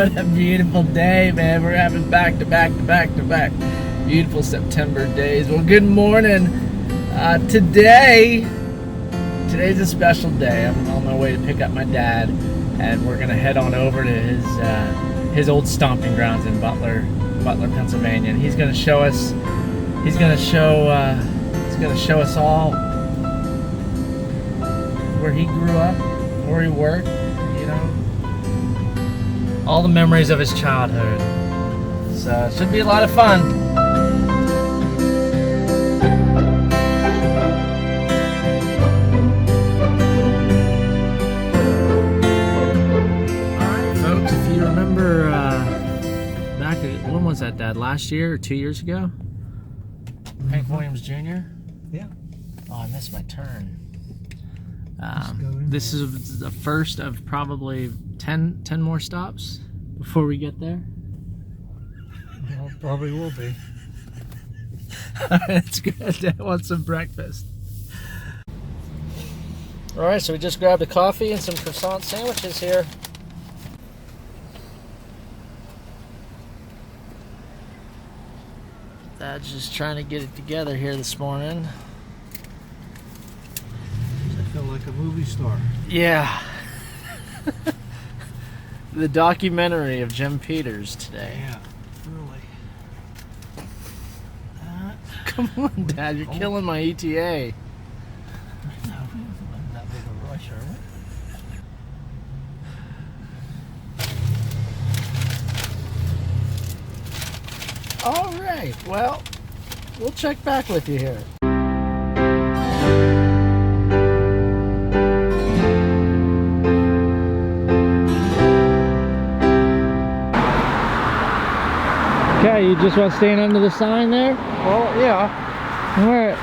What a beautiful day, man. We're having back to back beautiful September days. Well, good morning. Today's a special day. I'm on my way to pick up my dad, and we're gonna head on over to his old stomping grounds in Butler, Pennsylvania. And he's gonna show us all where he grew up, where he worked, you know, all the memories of his childhood. So it should be a lot of fun. Alright folks, if you remember back at, when was that, Dad? Last year or 2 years ago? Hank Williams Jr.? Yeah. Oh, I missed my turn. This is the first of probably 10 more stops before we get there. Well, probably will be. It's good. I want some breakfast. Alright, so we just grabbed a coffee and some croissant sandwiches here. Dad's just trying to get it together here this morning. I feel like a movie star. Yeah. The documentary of Jim Peters today. Yeah, really. Come on, Dad, you're killing my ETA. No, we're not that big a rush, are we? All right, well, we'll check back with you here. Okay, you just want to stand under the sign there? Well, yeah. All right.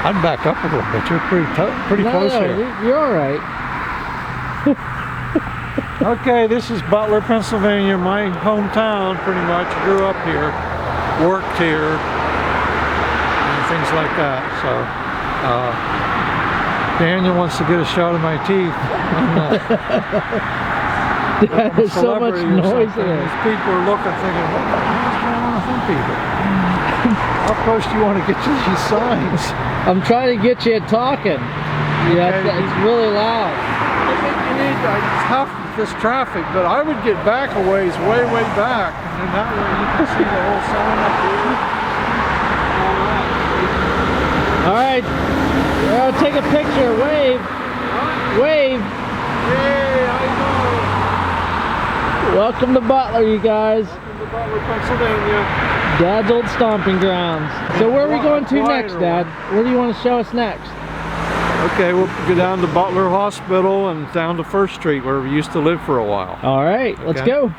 I'd back up a little bit. You're pretty close here. You're all right. Okay, this is Butler, Pennsylvania, my hometown pretty much. Grew up here, worked here, and things like that. So, Daniel wants to get a shot of my teeth. There's so much noise in it. These people are looking, thinking, what the hell is going on with them people? How close do you want to get to these signs? I'm trying to get you talking. Yeah, Okay, it's really loud. I think you need, it's tough with this traffic, but I would get back a ways, way back, and then that way you can see the whole sign up here. All right, take a picture. Wave. Wave. Yay, I know. Welcome to Butler, you guys. Welcome to Butler, Pennsylvania. Dad's old stomping grounds. So where are we going to next, Dad? Where do you want to show us next? Okay, we'll go down to Butler Hospital and down to First Street where we used to live for a while. All right, let's go.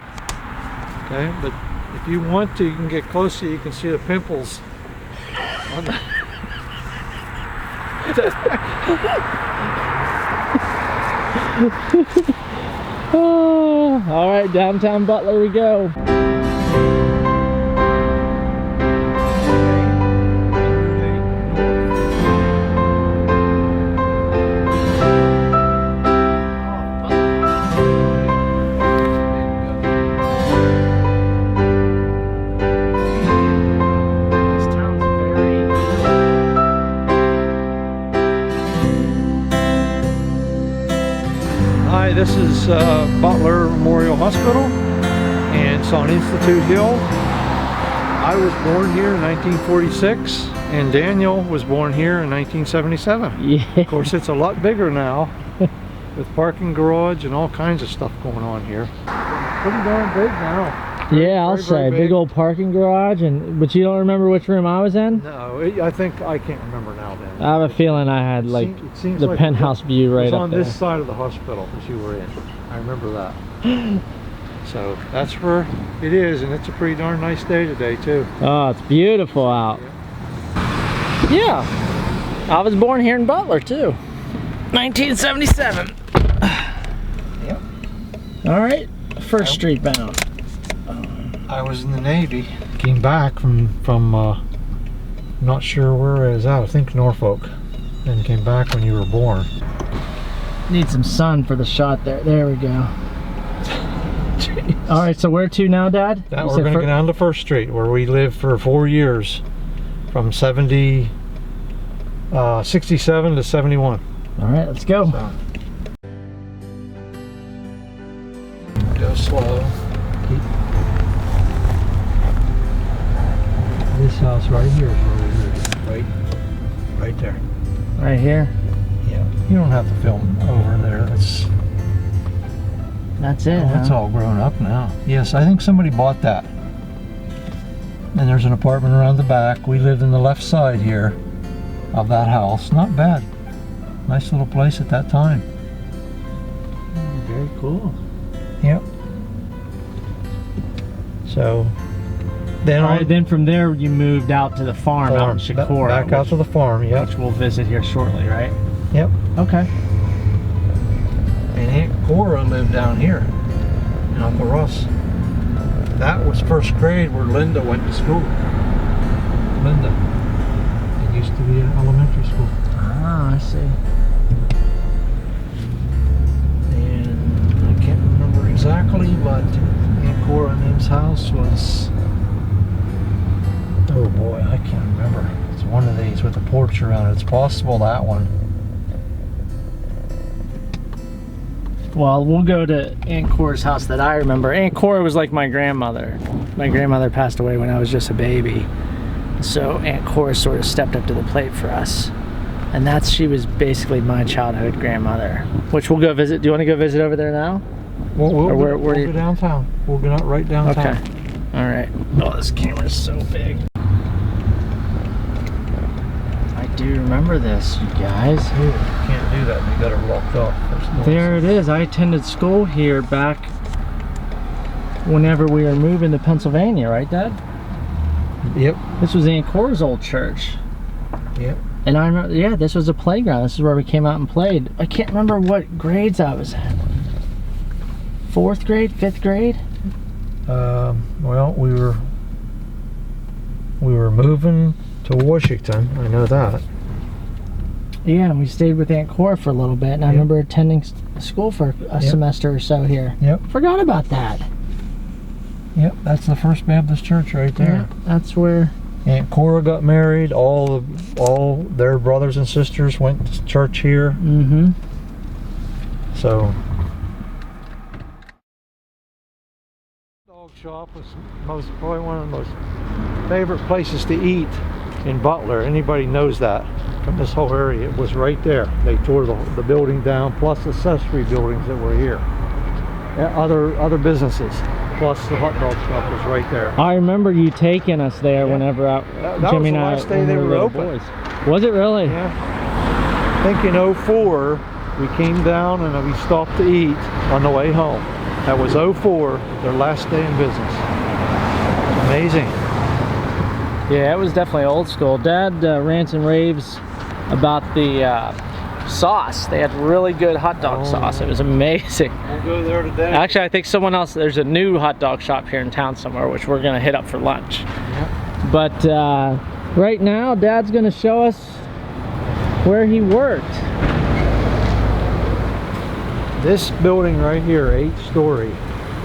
Okay, but if you want to, you can get closer. You can see the pimples on the... Oh, all right, downtown Butler we go. Hi, this is Butler Memorial Hospital, and it's on Institute Hill. I was born here in 1946, and Daniel was born here in 1977. Yeah. Of course, it's a lot bigger now, with parking garage and all kinds of stuff going on here. Pretty darn big now. Yeah, I'll say big old parking garage, but you don't remember which room I was in? No, I can't remember now. Then I have a feeling I had like it seems the like penthouse view right it was up on there. this side of the hospital that you were in. I remember that. So that's where it is, and it's a pretty darn nice day today too. Oh, it's beautiful out. Yeah, I was born here in Butler too. 1977. Yep. All right, First Street bound. I was in the Navy. Came back from not sure where I was at. I think Norfolk. And came back when you were born. Need some sun for the shot there. There we go. All right, so where to now, Dad? Now we're going to go down to First Street, where we lived for 4 years, from 67 to 71. All right, let's go. So, go slow. This house right here is where we live. Right there. Right here. Yeah. You don't have to film over there. That's it. It's all grown up now. Yes, I think somebody bought that. And there's an apartment around the back. We lived in the left side here of that house. Not bad. Nice little place at that time. Very cool. Yep. So then, then from there you moved out to the farm out in Chicora. Back out to the farm, yep. Which we'll visit here shortly, right? Yep. Okay. And Aunt Cora lived down here, and Uncle Russ. That was first grade where Linda went to school. Linda. It used to be an elementary school. Ah, I see. And I can't remember exactly, but Aunt Cora and them's house was, oh boy, I can't remember. It's one of these with a porch around it. It's possible that one. Well, we'll go to Aunt Cora's house that I remember. Aunt Cora was like my grandmother. My grandmother passed away when I was just a baby. So Aunt Cora sort of stepped up to the plate for us. And she was basically my childhood grandmother. Which we'll go visit. Do you want to go visit over there now? We'll go downtown. We'll go right downtown. Okay. All right. Oh, this camera's so big. I do remember this, you guys. Ooh, you can't do that. You got it locked off. There it is. I attended school here back whenever we were moving to Pennsylvania, right, Dad? Yep. This was Aunt Cora's old church. Yep. And I remember, yeah, this was a playground. This is where we came out and played. I can't remember what grades I was at. 4th grade, 5th grade? Well, we were moving to Washington. I know that. Yeah, and we stayed with Aunt Cora for a little bit, and I remember attending school for a semester or so here. Yep. Forgot about that. Yep, that's the First Baptist Church right there. Yeah, that's where Aunt Cora got married. All their brothers and sisters went to church here. Mm-hmm. So, dog shop was probably one of the most favorite places to eat in Butler. Anybody knows that from this whole area. It was right there. They tore the building down, plus the accessory buildings that were here. Other businesses, plus the hot dog shop was right there. I remember you taking us there whenever Jimmy and I was the last day they were open. Boys. Was it really? Yeah. I think in 04 we came down and we stopped to eat on the way home. That was 04, their last day in business. Amazing. Yeah, it was definitely old school. Dad rants and raves about the sauce. They had really good hot dog sauce. It was amazing. We'll go there today. Actually, I think there's a new hot dog shop here in town somewhere, which we're gonna hit up for lunch. Yep. But right now, Dad's gonna show us where he worked. This building right here, 8-story,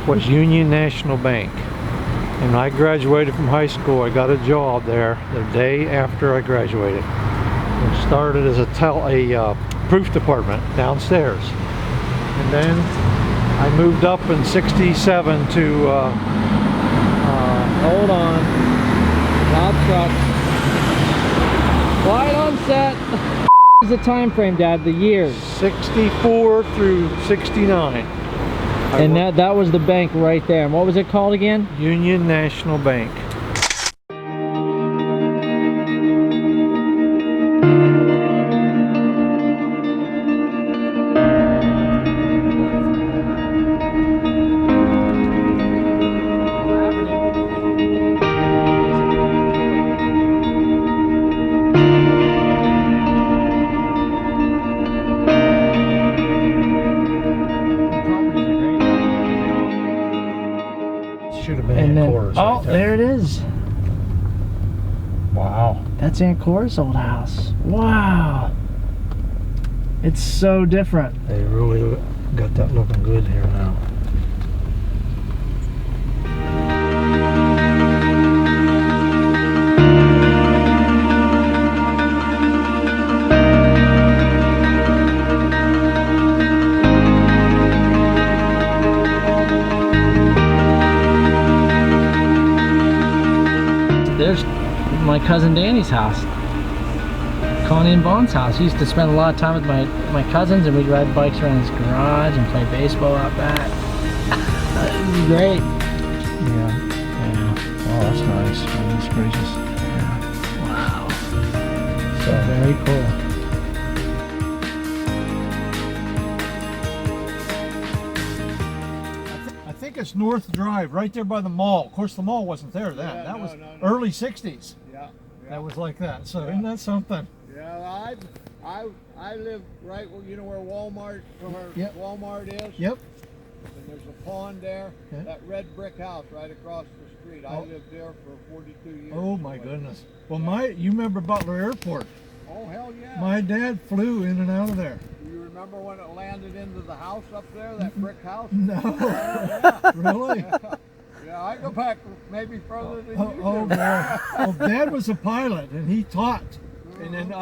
was Union National Bank. And when I graduated from high school, I got a job there the day after I graduated. I started as a proof department downstairs. And then I moved up in 67 to, Hold on. Loud truck. Quiet on set. What is the time frame, Dad? The years? 64 through 69. And that was the bank right there. And what was it called again? Union National Bank. Should have been And Aunt then, Cora's oh, right there it is. Wow. That's Aunt Cora's old house. Wow. It's so different. They really got that looking good here now. cousin Danny's house. Connie and Vaughn's house. I used to spend a lot of time with my cousins, and we'd ride bikes around his garage and play baseball out back. It was great. Yeah. Oh, that's nice. Goodness gracious. Yeah. Wow. So very cool. I think it's North Drive, right there by the mall. Of course, the mall wasn't there then. Yeah, that no, was no. early 60s. Yeah. That was like that. So Yeah. isn't that something? Yeah, I live right where, you know where Walmart Yep. Walmart is? Yep. And there's a pond there. Yeah. That red brick house right across the street. I Oh. lived there for 42 years. Oh my goodness. Well, you remember Butler Airport? Oh hell yeah. My dad flew in and out of there. Do you remember when it landed into the house up there, that brick house? No. Yeah. Really? Yeah, I go back maybe further than you Oh, do. boy. Well, Dad was a pilot, and he taught. And then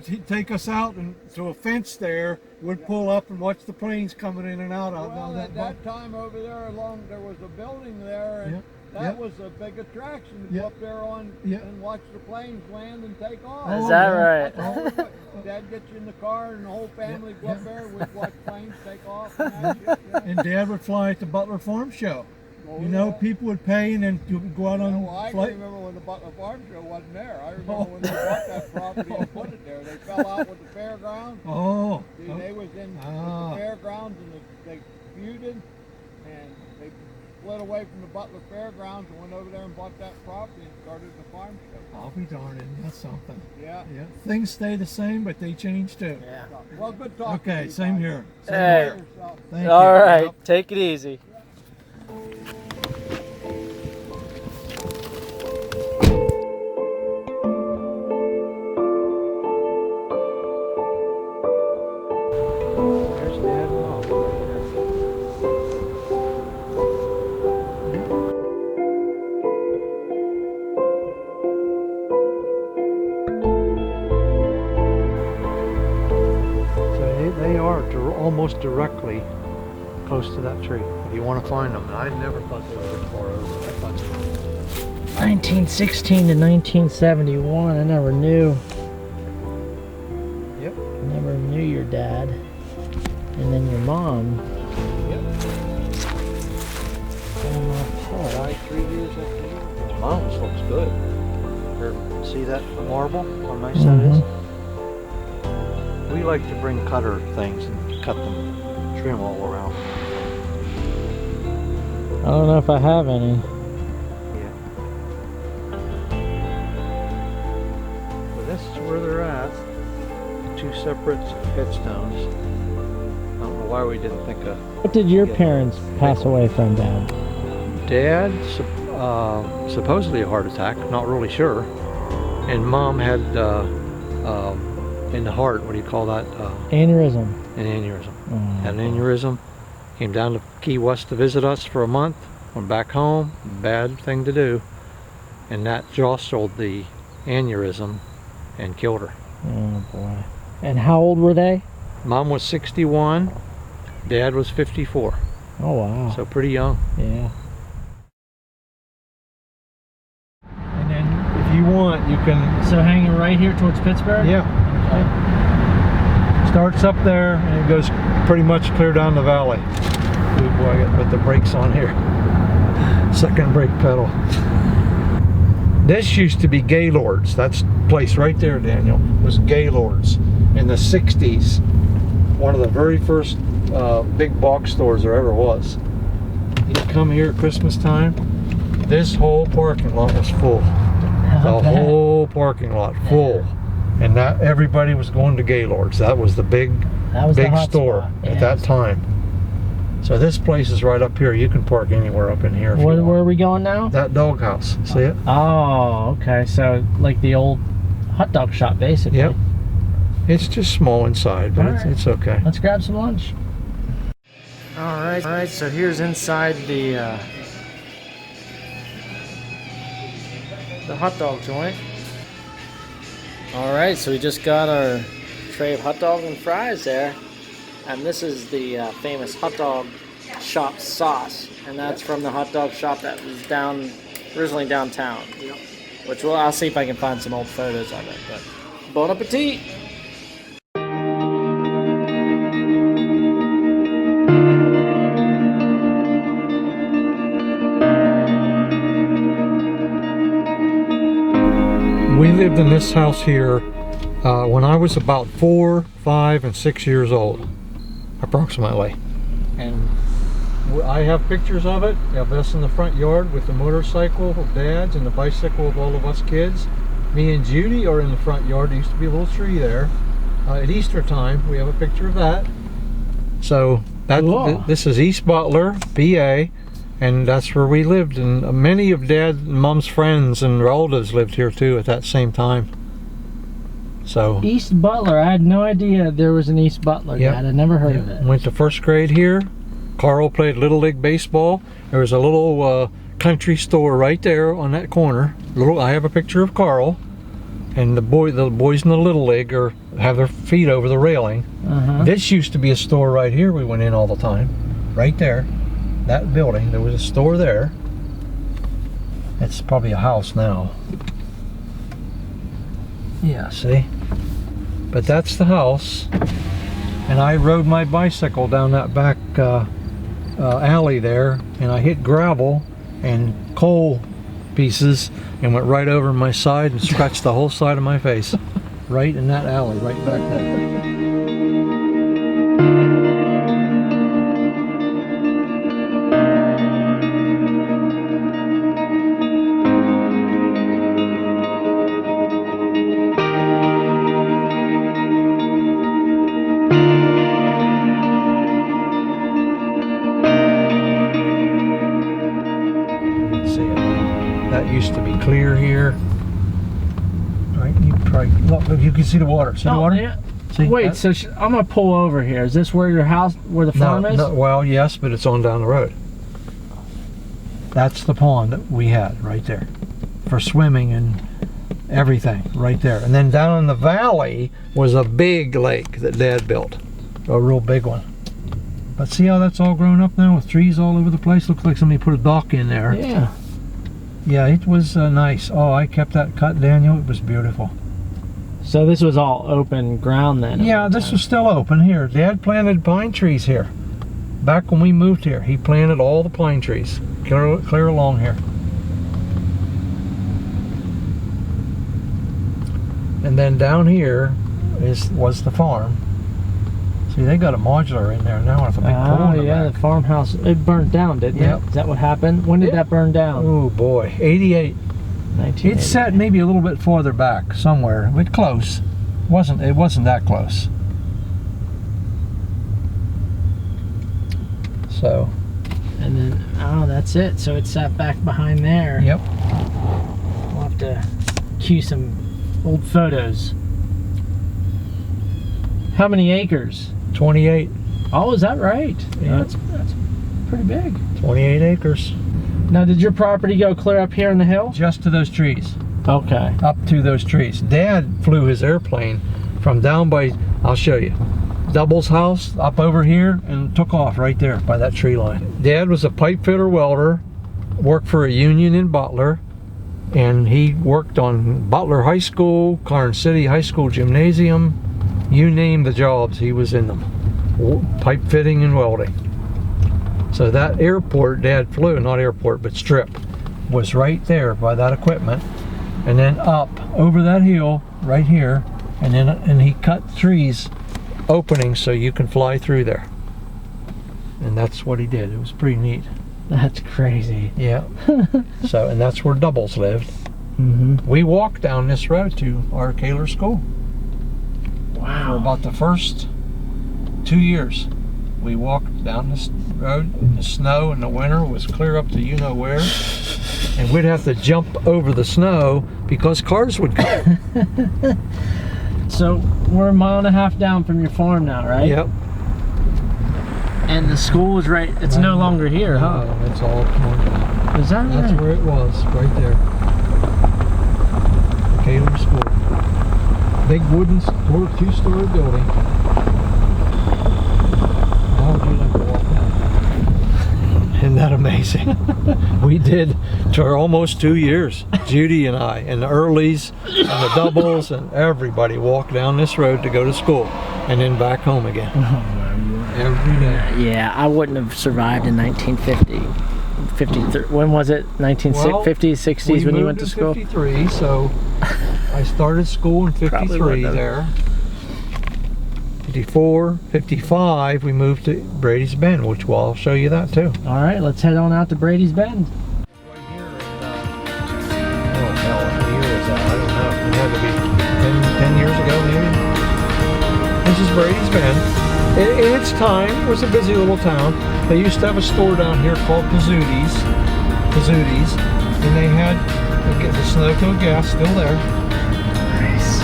he'd take us out and to a fence there. We'd pull up and watch the planes coming in and out. Well, at that time over there, there was a building there, and Yep. that Yep. was a big attraction to Yep. go up there Yep. and watch the planes land and take off. Is that yeah. right? Oh, Dad gets you in the car, and the whole family go up there. We'd watch planes take off. And that shit, yeah. And Dad would fly at the Butler Farm Show. Oh, You know, yeah. people would pay, and then you would go out Yeah, on well, I can flight. remember when the Butler Farm Show wasn't there. I remember when they bought that property and put it there. They fell out with the fairgrounds. Oh. See, they was in with Ah. the fairgrounds, and they feuded, and they split away from the Butler Fairgrounds and went over there and bought that property and started the farm show. I'll be darned, isn't that something? Yeah. Yeah. Things stay the same, but they change too. Yeah. Well, good talking. to Okay, you same guys. here. Same Hey. here. Yourself. Thank All you. right, Yep. take it easy. There's Dad and Mom. So they are almost directly close to that tree. If you want to find them, and I never thought they were far over. I thought they were. 1916 to 1971. I never knew. Yep. Never knew your dad. And then your mom. Yep. Oh, I 3 years after you. Mom's looks good. Here, see that marble? How nice that is? We like to bring cutter things and cut them, trim all around. I don't know if I have any. Yeah. So this is where they're at. Two separate headstones. I don't know why we didn't think of. What did your parents pass away from, Dad? Dad, supposedly a heart attack, not really sure. And Mom had in the heart, what do you call that? Aneurysm. An aneurysm. Oh, Had an aneurysm. Came down to Key West to visit us for a month. Went back home. Bad thing to do. And that jostled the aneurysm and killed her. Oh boy. And how old were they? Mom was 61. Dad was 54. Oh wow. So pretty young. Yeah. And then if you want, you can... So hanging right here towards Pittsburgh? Yeah. Starts up there and it goes pretty much clear down the valley. Ooh boy, I gotta put the brakes on here. Second brake pedal. This used to be Gaylord's. That's place right there, Daniel, was Gaylord's in the 60s. One of the very first big box stores there ever was. You come here at Christmas time, this whole parking lot was full. The whole parking lot full. And that everybody was going to Gaylord's. That was the big store at that time. So this place is right up here. You can park anywhere up in here if you want. Where are we going now? That doghouse. See it? Oh, okay. So like the old hot dog shop, basically. Yep. It's just small inside, but it's okay. Let's grab some lunch. All right. So here's inside the hot dog joint. All right. So we just got our tray of hot dogs and fries there, and this is the famous hot dog shop sauce, and that's from the hot dog shop that was originally downtown. Yep. which I'll see if I can find some old photos of it. But bon appetit! We lived in this house here when I was about 4, 5, and 6 years old, approximately. And I have pictures of it, of us in the front yard with the motorcycle of Dad's and the bicycle of all of us kids. Me and Judy are in the front yard. There used to be a little tree there. At Easter time, we have a picture of that. So this is East Butler, PA, and that's where we lived. And many of Dad and Mom's friends and relatives lived here too at that same time. So East Butler, I had no idea there was an East Butler. Yep. Dad, I never heard of it. Went to first grade here. Carl played Little League baseball. There was a little country store right there on that corner. I have a picture of Carl, and the boys in the Little League have their feet over the railing. This used to be a store right here. We went in all the time, right there. That building, there was a store there. It's probably a house now. Yeah, see? But that's the house. And I rode my bicycle down that back alley there, and I hit gravel and coal pieces and went right over my side and scratched the whole side of my face. Right in that alley, right back there. Used to be clear here. Right, you probably look. You can see the water. See the water? Yeah. See, wait, so I'm gonna pull over here. Is this where your house, where the farm is? No, well, yes, but it's on down the road. That's the pond that we had right there for swimming and everything right there. And then down in the valley was a big lake that Dad built, a real big one. But see how that's all grown up now with trees all over the place? Looks like somebody put a dock in there. Yeah. Yeah, it was nice. Oh, I kept that cut, Daniel. It was beautiful. So this was all open ground then? Yeah, this was still open here. Dad planted pine trees here. Back when we moved here, he planted all the pine trees clear along here. And then down here was the farm. See, they got a modular in there now with a big pool in the yeah, back. the farmhouse. It burned down, didn't Yep. it? Is that what happened? When did that burn down? Oh boy, 88. 1988. It's set maybe a little bit farther back somewhere, but close. It wasn't that close. So. And then, oh, that's it. So it's sat back behind there. Yep. We'll have to cue some old photos. How many acres? 28. Oh, is that right? Yeah. That's pretty big. 28 acres. Now, did your property go clear up here in the hill? Just to those trees. Okay. Up to those trees. Dad flew his airplane from down by, I'll show you, Double's house up over here and took off right there by that tree line. Dad was a pipe fitter welder, worked for a union in Butler, and he worked on Butler High School, Carn City High School Gymnasium. You name the jobs, he was in them. Pipe fitting and welding. So that airport Dad flew, not airport, but strip, was right there by that equipment. And then up over that hill right here, and he cut trees, openings so you can fly through there. And that's what he did. It was pretty neat. That's crazy. Yeah. So, and that's where Doubles lived. We walked down this road to our Kaler school. Wow. For about the first 2 years, we walked down this road. The snow in the winter was clear up to you know where, and we'd have to jump over the snow because cars would come. So we're a mile and a half down from your farm now, right? Yep. And the school is right. It's no longer here, huh? No, it's all torn down. Is that That's right? where it was, right there. The Kaler School. Big wooden two-story building. How would you like to walk down? And Isn't that amazing? We did for almost 2 years, Judy and I, and the earlies and the doubles, and everybody walked down this road to go to school and then back home again. Every day. Yeah, I wouldn't have survived in 1950. 53. When was it? 1950s, 60s when you went to school? 53, so I started school in 53 there. 54, 55, we moved to Brady's Bend, which I'll show you that too. All right, let's head on out to Brady's Bend. Right here, oh hell, what year is that? I don't know. It had to be 10 years ago maybe. This is Brady's Bend. In its time, it was a busy little town. They used to have a store down here called Pizzutis, and they had the Sunoco gas still there. Nice.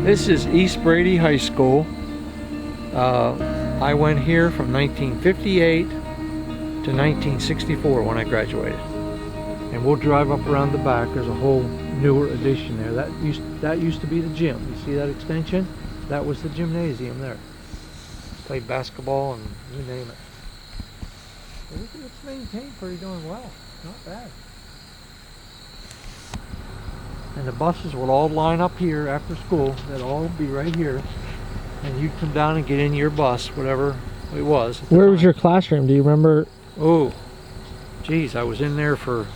This is East Brady High School. I went here from 1958 to 1964 when I graduated. And we'll drive up around the back. There's a whole newer addition there. That used to be the gym. You see that extension? That was the gymnasium there. Played basketball and you name it. It's maintained pretty darn well. Not bad. And the buses will all line up here after school. They'll all be right here. And you'd come down and get in your bus, whatever it was. Where was your classroom? Do you remember? Oh, geez, I was in there for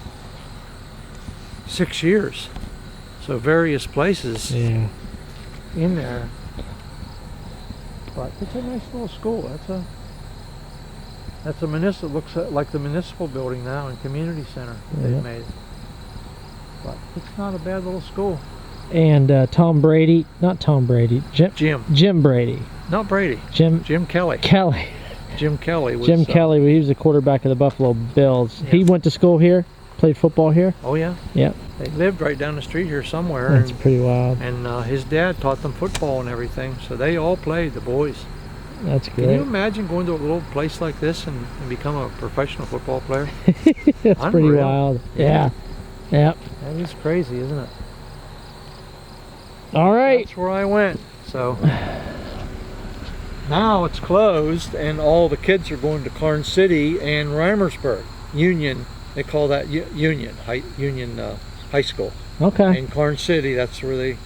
6 years. So various places in there. But it's a nice little school. That's a municipal, looks like the municipal building now and community center they've made. But it's not a bad little school. And Jim Brady. Not Brady. Jim Kelly. Jim Kelly was, he was the quarterback of the Buffalo Bills. Yeah. He went to school here, played football here. Oh yeah? Yep. They lived right down the street here somewhere. That's pretty wild. And his dad taught them football and everything, so they all played, the boys. That's great. Can you imagine going to a little place like this and become a professional football player? That's Unreal. pretty wild. Yeah. Yep. That is crazy, isn't it? All right. That's where I went. So now it's closed and all the kids are going to Karn City and Reimersburg. Union, they call that Union High School. Okay. In Karn City, that's where they,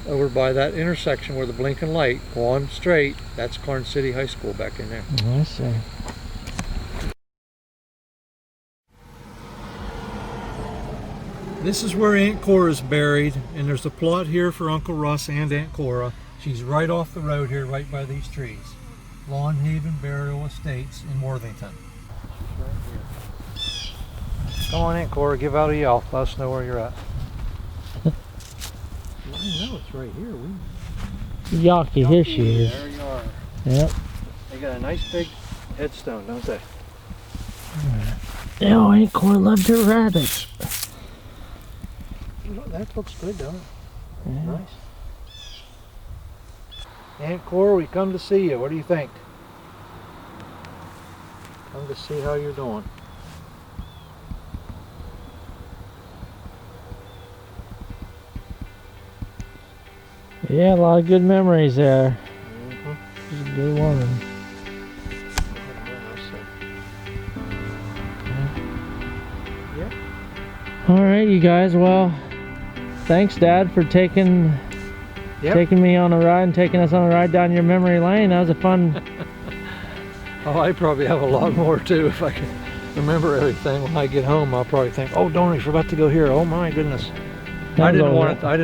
over by that intersection where the blinking light, go on straight, that's Karn City High School back in there. I see. This is where Aunt Cora is buried, and there's a plot here for Uncle Russ and Aunt Cora. She's right off the road here, right by these trees. Lawn Haven Burial Estates in Worthington. Right here. Come on, Aunt Cora, give out a yell. Let us know where you're at. I know it's right here. Yawky, here she is. There you are. Yep. They got a nice big headstone, don't they? Oh, Aunt Cora loved her rabbits. That looks good, don't it? Yeah. Nice. Aunt Cora, we come to see you. What do you think? Come to see how you're doing. Yeah, a lot of good memories there. She's a good woman. All right, you guys. Well, thanks, Dad, for taking me on a ride and taking us on a ride down your memory lane. That was a fun. Oh, I probably have a lot more too. If I can remember everything when I get home, I'll probably think, "Oh, darn, I forgot to go here." Oh my goodness. I didn't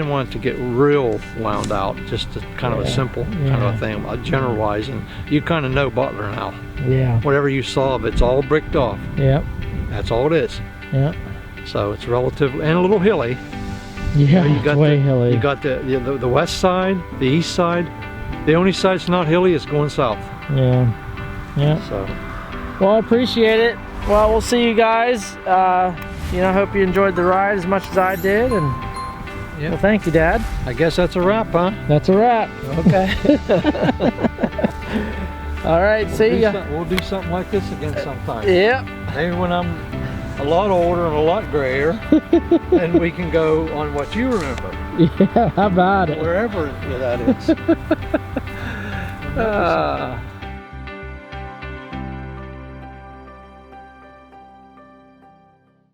want it to get real wound out. Just kind of a simple kind of a thing, generalizing. You kind of know Butler now. Yeah. Whatever you saw of it's all bricked off. Yep. That's all it is. Yep. So it's relatively and a little hilly. Yeah, you got way hilly. You got the west side, the east side. The only side that's not hilly is going south. Yeah. Yeah. So. Well, I appreciate it. Well, we'll see you guys. I hope you enjoyed the ride as much as I did, and well, thank you, Dad. I guess that's a wrap, huh? That's a wrap. Okay. All right, see ya. We'll do something like this again sometime. Yep. Maybe when I'm a lot older and a lot grayer, and we can go on what you remember. Yeah, how about it? Wherever that is.